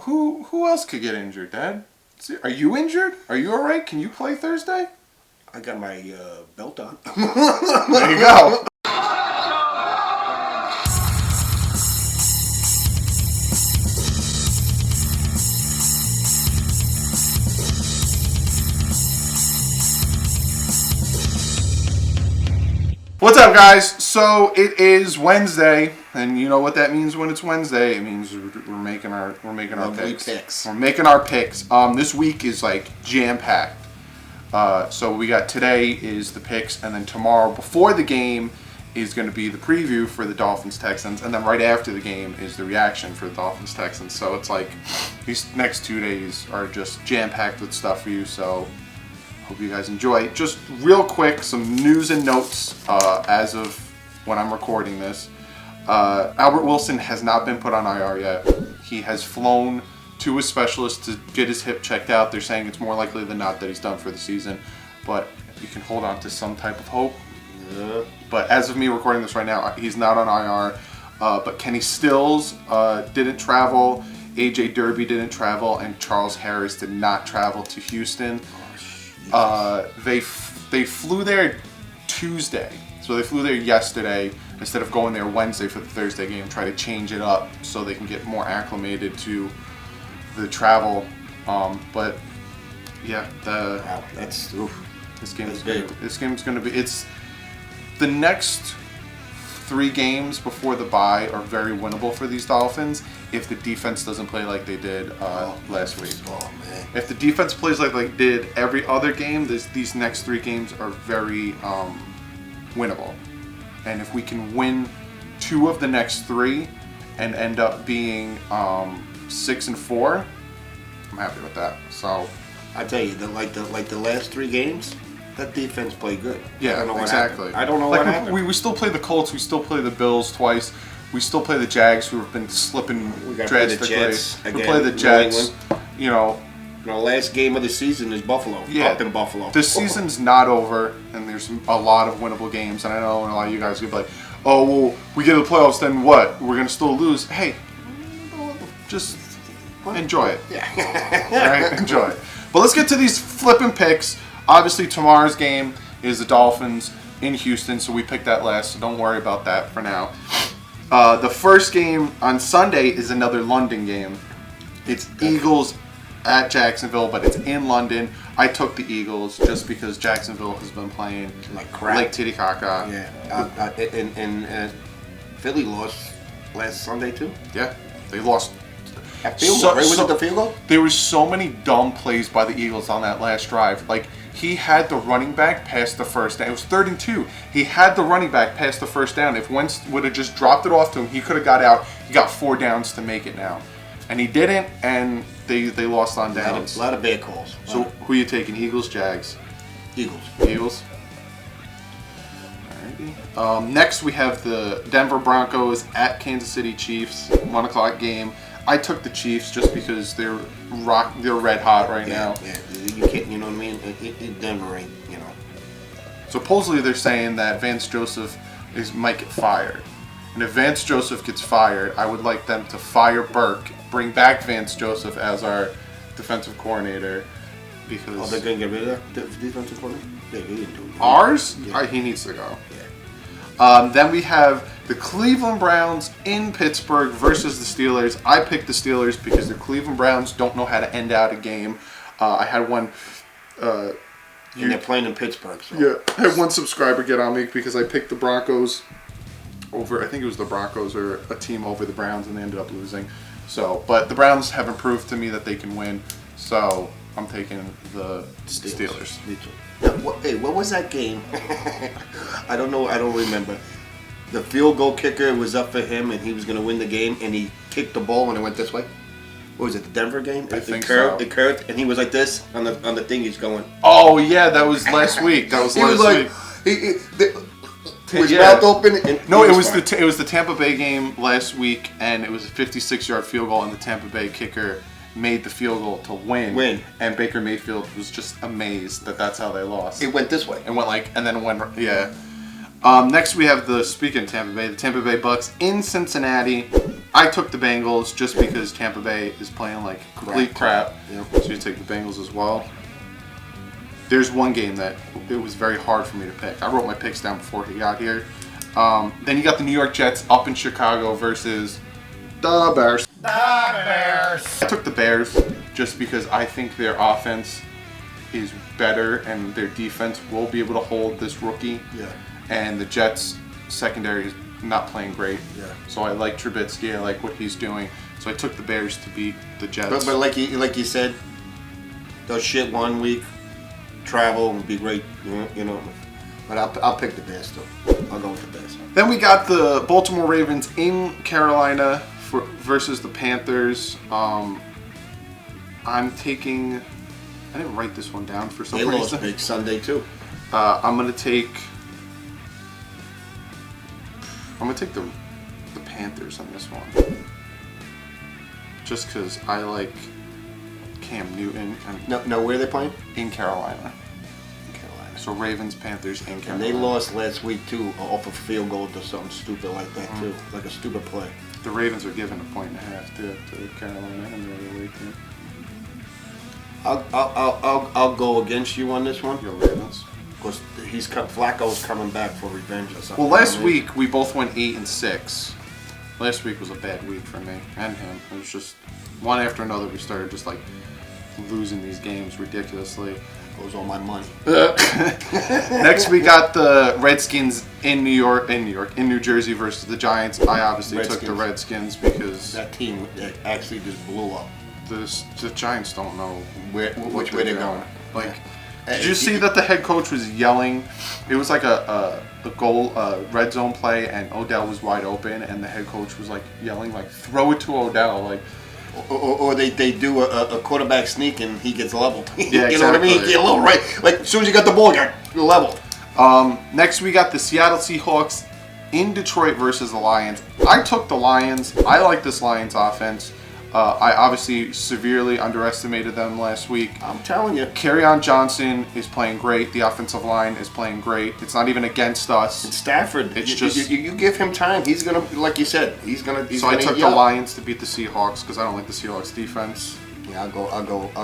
Who else could get injured, Dad? Are you injured? Are you all right? Can you play Thursday? I got my belt on. There you go. What's up, guys? So it is Wednesday, and you know what that means when it's Wednesday. It means we're making our picks. We're making our picks. This week is like jam packed. So we got today is the picks, and then tomorrow before the game is going to be the preview for the Dolphins Texans, and then right after the game is the reaction for the Dolphins Texans. So it's like these next 2 days are just jam packed with stuff for you. So hope you guys enjoy. Just real quick, some news and notes as of when I'm recording this. Albert Wilson has not been put on IR yet. He has flown to a specialist to get his hip checked out. They're saying it's more likely than not that he's done for the season, but you can hold on to some type of hope. Yeah. But as of me recording this right now, he's not on IR. But Kenny Stills didn't travel, AJ Derby didn't travel, and Charles Harris did not travel to Houston. They flew there Tuesday, so they flew there yesterday instead of going there Wednesday for the Thursday game. Try to change it up so they can get more acclimated to the travel. But yeah, this game's gonna be. It's the next 3 games before the bye are very winnable for these Dolphins if the defense doesn't play like they did last week. Oh, man. If the defense plays like they did every other game, these next 3 games are very winnable. And if we can win 2 of the next 3 and end up being 6-4, I'm happy with that. So I tell you, the last 3 games, that defense played good. Yeah, exactly. I don't know what happened. We still play the Colts. We still play the Bills twice. We still play the Jags, who have been slipping drastically. We play the Jets. You know, last game of the season is Buffalo. Yeah, up in Buffalo. The season's not over, and there's a lot of winnable games. And I know a lot of you guys could be like, "Oh, well, we get to the playoffs, then what? We're gonna still lose." Hey, just enjoy it. Yeah. All right, enjoy it. But let's get to these flipping picks. Obviously, tomorrow's game is the Dolphins in Houston, so we picked that last, so don't worry about that for now. The first game on Sunday is another London game. It's Eagles at Jacksonville, but it's in London. I took the Eagles just because Jacksonville has been playing like crap. Like Titicaca. Yeah. And Philly lost last Sunday, too? Yeah, they lost. At field goal, right? Was it the field goal? There was so many dumb plays by the Eagles on that last drive. Like, he had the running back past the first down. It was 3rd and 2. He had the running back past the first down. If Wentz would have just dropped it off to him, he could have got out. He got 4 downs to make it now. And he didn't, and they lost on downs. A lot of bad calls. So who are you taking, Eagles, Jags? Eagles. Eagles. Alrighty. Next, we have the Denver Broncos at Kansas City Chiefs, 1 o'clock game. I took the Chiefs just because they're red hot right now. Yeah, you can't, you know what I mean? In Denver ain't, you know. Supposedly they're saying that Vance Joseph might get fired. And if Vance Joseph gets fired, I would like them to fire Burke, bring back Vance Joseph as our defensive coordinator. Because they're going to get rid of that defensive coordinator? Yeah, he didn't do it. Ours? Yeah. He needs to go. Yeah. Then we have the Cleveland Browns in Pittsburgh versus the Steelers. I picked the Steelers because the Cleveland Browns don't know how to end out a game. I had one... and they're playing in Pittsburgh. So. Yeah, I had one subscriber get on me because I picked the Broncos over... I think it was the Broncos or a team over the Browns, and they ended up losing. So, but the Browns haven't proved to me that they can win, so I'm taking the Steelers. Me too. What was that game? I don't know. I don't remember. The field goal kicker was up for him, and he was going to win the game, and he kicked the ball, and it went this way. What was it, the Denver game? I think so. It curved, and he was like this on the thing. He's going. Oh yeah, that was last week. That was last week. His mouth open. And no, it was the Tampa Bay game last week, and it was a 56-yard field goal, and the Tampa Bay kicker made the field goal to win. And Baker Mayfield was just amazed that that's how they lost. It went this way. It went yeah. Next we have the Tampa Bay Bucks in Cincinnati. I took the Bengals just because Tampa Bay is playing like complete crap. Yep. So you take the Bengals as well. There's one game that it was very hard for me to pick. I wrote my picks down before he got here. Then you got the New York Jets up in Chicago versus the Bears. I took the Bears just because I think their offense is better and their defense will be able to hold this rookie. Yeah. And the Jets secondary is not playing great. Yeah. So I like Trubisky. I like what he's doing. So I took the Bears to beat the Jets. But like you said, they'll shit 1 week, travel would be great. You know. But I'll pick the Bears though. I'll go with the Bears. Then we got the Baltimore Ravens in Carolina versus the Panthers. I'm taking. I didn't write this one down for some reason. They lost big Sunday too. I'm gonna take the Panthers on this one, just because I like Cam Newton. And no, where are they playing? In Carolina. So Ravens, Panthers, and Carolina. And they lost last week too, off a field goal or something stupid like that too, like a stupid play. The Ravens are given 1.5 to Carolina in the other week. I'll go against you on this one. Your Ravens. Because Flacco's coming back for revenge or something. Well, last week we both went 8-6. Last week was a bad week for me and him. It was just one after another. We started just like losing these games ridiculously. Goes all my money. Next, we got the Redskins in New Jersey versus the Giants. I obviously took the Redskins because that team actually just blew up. The Giants don't know which way they're going. Like, did you see that the head coach was yelling? It was like a goal, red zone play, and Odell was wide open, and the head coach was like yelling, like, throw it to Odell, like. Or they do a quarterback sneak and he gets leveled. Yeah, you know what I mean? He get a little right. Like as soon as you got the ball, you're leveled. Next we got the Seattle Seahawks in Detroit versus the Lions. I took the Lions. I like this Lions offense. I obviously severely underestimated them last week. I'm telling you. Kerryon Johnson is playing great. The offensive line is playing great. It's not even against us. It's Stafford. It's just you give him time. He's gonna, like you said, he's gonna. So I took the Lions to beat the Seahawks because I don't like the Seahawks defense. Yeah, I'll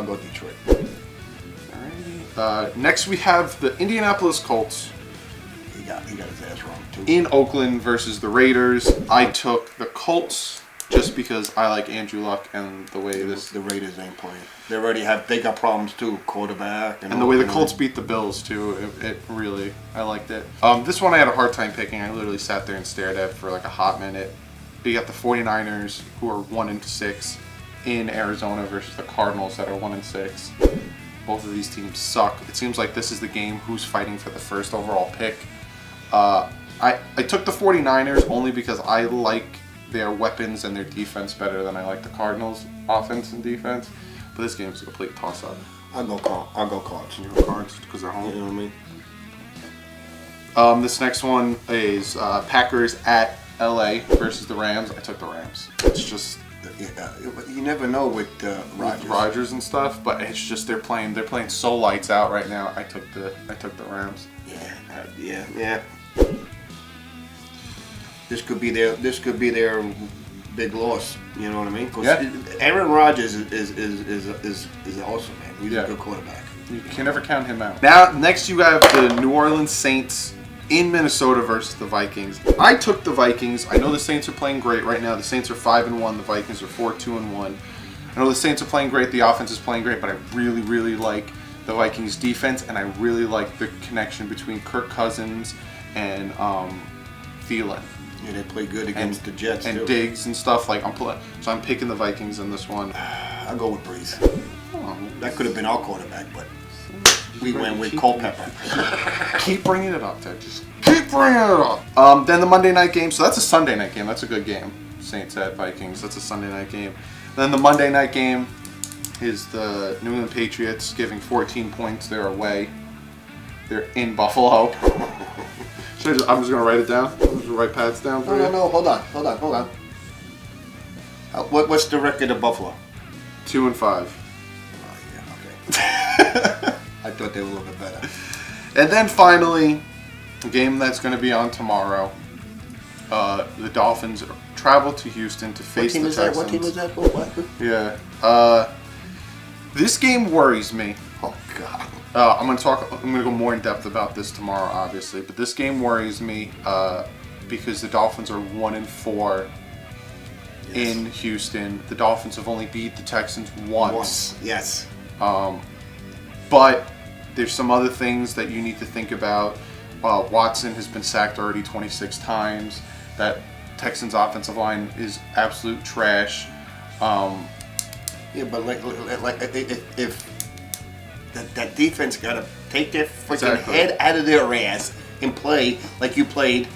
go Detroit. Alrighty. Next we have the Indianapolis Colts. He got his ass wrong too. In Oakland versus the Raiders. I took the Colts. Just because I like Andrew Luck and the way the Raiders ain't playing. They got problems too, quarterback and the way the Colts beat the Bills too. It really, I liked it. This one I had a hard time picking. I literally sat there and stared at it for like a hot minute. You got the 49ers who are 1-6 in Arizona versus the Cardinals that are 1-6. Both of these teams suck. It seems like this is the game who's fighting for the first overall pick. I took the 49ers only because I like their weapons and their defense better than I like the Cardinals' offense and defense. But this game is a complete toss-up. I'll go Cards. You go Cards because they're home. You know what I mean? This next one is Packers at LA versus the Rams. I took the Rams. It's just you never know with Rodgers and stuff, but it's just they're playing so lights out right now. I took the Rams. Yeah. This could be their big loss. You know what I mean? Yeah. Aaron Rodgers is awesome, man. He's a good quarterback. You can never count him out. Now, next you have the New Orleans Saints in Minnesota versus the Vikings. I took the Vikings. I know the Saints are playing great right now. The Saints are 5-1. The Vikings are 4-2-1. I know the Saints are playing great. The offense is playing great, but I really, really like the Vikings defense, and I really like the connection between Kirk Cousins and Thielen. Yeah, they play good against the Jets and too. Diggs and stuff. So I'm picking the Vikings in this one. I'll go with Breeze. Oh, that could have been our quarterback, but we went with Culpepper. Keep bringing it up, Ted. Just keep bringing it up. Then the Monday night game. So that's a Sunday night game. That's a good game. Saints at Vikings. That's a Sunday night game. Then the Monday night game is the New England Patriots giving 14 points. They're away. They're in Buffalo. I'm just going to write it down. I'm just going to write pads down for you. No. Hold on. What's the record of Buffalo? 2-5. Oh, yeah, okay. I thought they were a little bit better. And then finally, a game that's going to be on tomorrow. The Dolphins are travel to Houston to face the Texans. What team is that? What? Yeah. This game worries me. Oh God. I'm gonna go more in depth about this tomorrow, obviously. But this game worries me because the Dolphins are 1-4 in Houston. The Dolphins have only beat the Texans once. Yes. But there's some other things that you need to think about. Watson has been sacked already 26 times. That Texans offensive line is absolute trash. Yeah, but like if that defense got to take their freaking head out of their ass and play like you played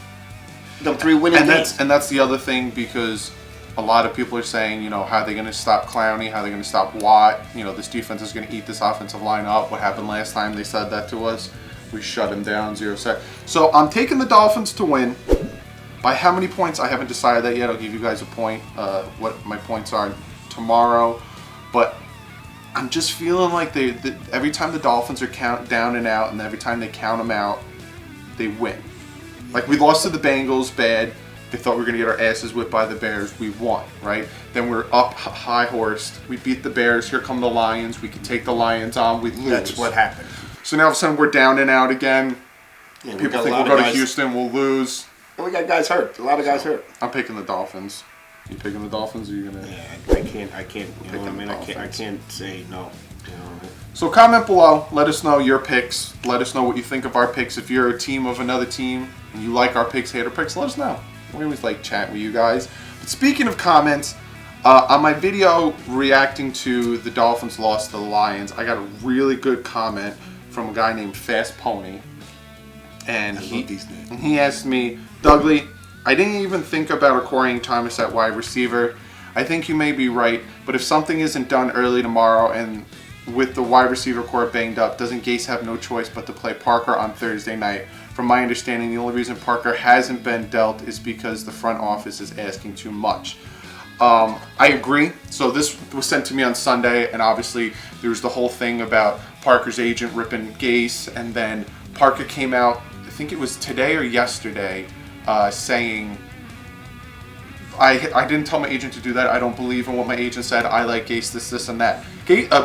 them 3 winning games. And that's the other thing, because a lot of people are saying, you know, how are they going to stop Clowney? How are they going to stop Watt? You know, this defense is going to eat this offensive line up. What happened last time they said that to us? We shut him down 0-7. So I'm taking the Dolphins to win. By how many points? I haven't decided that yet. I'll give you guys a point, what my points are tomorrow. But I'm just feeling like every time the Dolphins are down and out, and every time they count them out, they win. Like, we lost to the Bengals bad. They thought we were going to get our asses whipped by the Bears. We won, right? Then we're up high-horsed. We beat the Bears. Here come the Lions. We can take the Lions on. We lose. That's what happened. So now all of a sudden we're down and out again. Yeah, people think we'll go to Houston, we'll lose. And we got guys hurt. A lot of guys hurt. I'm picking the Dolphins. You picking the Dolphins, or are you gonna? Yeah, I can't. You know what I mean? I can't say no. You know. So comment below. Let us know your picks. Let us know what you think of our picks. If you're a team of another team and you like our picks, hate our picks, let us know. We always like chatting with you guys. But speaking of comments, on my video reacting to the Dolphins loss to the Lions, I got a really good comment from a guy named Fast Pony, and he asked me, Dougley, I didn't even think about acquiring Thomas at wide receiver. I think you may be right, but if something isn't done early tomorrow and with the wide receiver core banged up, doesn't Gase have no choice but to play Parker on Thursday night? From my understanding, the only reason Parker hasn't been dealt is because the front office is asking too much. I agree. So this was sent to me on Sunday, and obviously there was the whole thing about Parker's agent ripping Gase, and then Parker came out, I think it was today or yesterday, saying, I didn't tell my agent to do that. I don't believe in what my agent said. I like Gase, this, and that.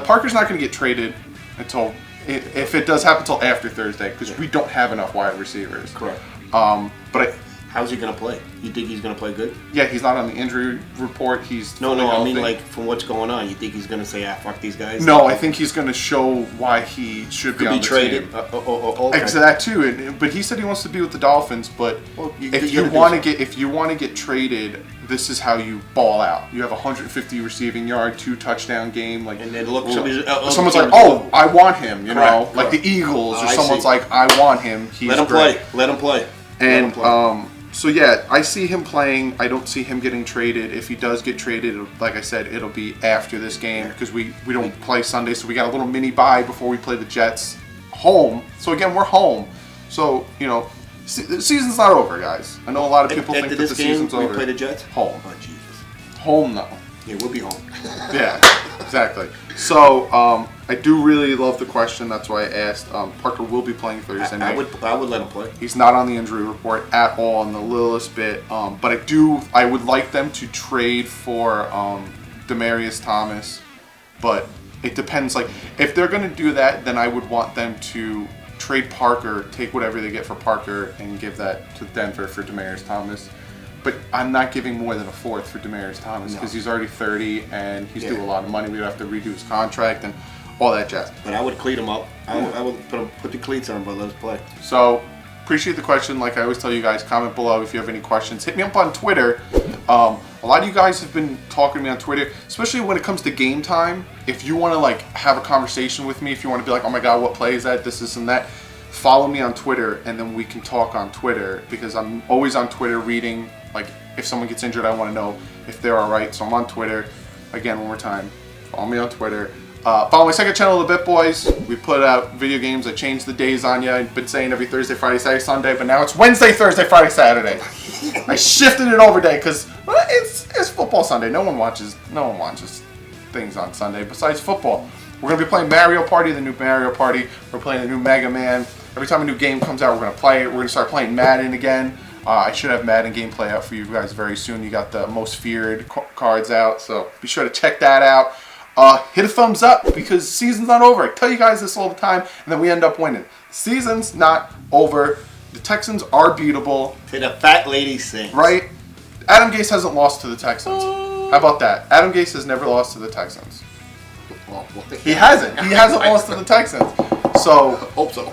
Parker's not going to get traded until, if it does happen, until after Thursday, because we don't have enough wide receivers. Correct. But how's he going to play? You think he's going to play good? Yeah, he's not on the injury report. He's No, I mean, like, from what's going on, you think he's going to say, fuck these guys? No, I think he's going to show why he should be on the traded. team. Okay. Exactly, that too. But he said he wants to be with the Dolphins. But if you want to get traded, this is how you ball out. You have 150 receiving yard, 2 touchdown game. Like, and then look, someone's like, oh, I want him. You know, like the Eagles, or someone's like, I want him. He's Let him great. play. Let him play. And so yeah, I see him playing. I don't see him getting traded. If he does get traded, like I said, it'll be after this game, because we don't play Sunday, so we got a little mini bye before we play the Jets home. So again, we're home. So, you know, the season's not over, guys. I know a lot of people think that the season's over. We play the Jets? Home. Oh, Jesus. Home, though. Yeah, we'll be home. Yeah, exactly. So, I do really love the question. That's why I asked. Parker will be playing Thursday night. I would let him play. He's not on the injury report at all in the littlest bit. But I would like them to trade for Demaryius Thomas. But it depends. Like, if they're going to do that, then I would want them to trade Parker, take whatever they get for Parker, and give that to Denver for Demaryius Thomas. But I'm not giving more than a fourth for Demaryius Thomas, because he's already 30 and he's due a lot of money. We'd have to redo his contract and all that jazz. But I would cleat him up. I would put the cleats on him, but let us play. So, appreciate the question. Like I always tell you guys, comment below if you have any questions. Hit me up on Twitter. A lot of you guys have been talking to me on Twitter, especially when it comes to game time. If you want to like have a conversation with me, if you want to be like, oh my God, what play is that? This and that. Follow me on Twitter, and then we can talk on Twitter, because I'm always on Twitter reading. Like, if someone gets injured, I want to know if they're all right. So I'm on Twitter. Again, one more time, follow me on Twitter. Follow my second channel, The Bit Boys. We put out video games. I changed the days on you. I've been saying every Thursday, Friday, Saturday, Sunday, but now it's Wednesday, Thursday, Friday, Saturday. I shifted it over day because it's football Sunday. No one watches things on Sunday besides football. We're gonna be playing Mario Party, the new Mario Party. We're playing the new Mega Man. Every time a new game comes out, we're gonna play it. We're gonna start playing Madden again. I should have Madden gameplay out for you guys very soon. You got the most feared cards out, so be sure to check that out. Hit a thumbs up because the season's not over. I tell you guys this all the time, and then we end up winning. The season's not over. The Texans are beatable. To the fat lady sings. Right? Adam Gase hasn't lost to the Texans. How about that? Adam Gase has never lost to the Texans. He hasn't. He hasn't lost to the Texans. So, hope so.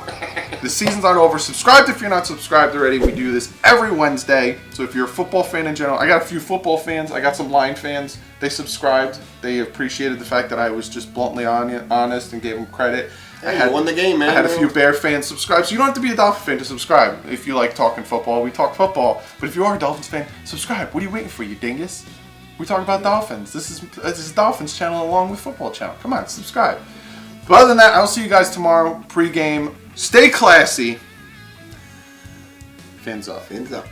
The season's not over. Subscribe if you're not subscribed already. We do this every Wednesday. So if you're a football fan in general, I got a few football fans. I got some Lion fans. They subscribed. They appreciated the fact that I was just bluntly honest and gave them credit. Hey, you won the game, man. I had a few Bear fans subscribe. So you don't have to be a Dolphin fan to subscribe. If you like talking football, we talk football. But if you are a Dolphins fan, subscribe. What are you waiting for, you dingus? We talk about Dolphins. This is Dolphins channel along with football channel. Come on, subscribe. But other than that, I'll see you guys tomorrow. Pre-game. Stay classy. Fins up. Fins up.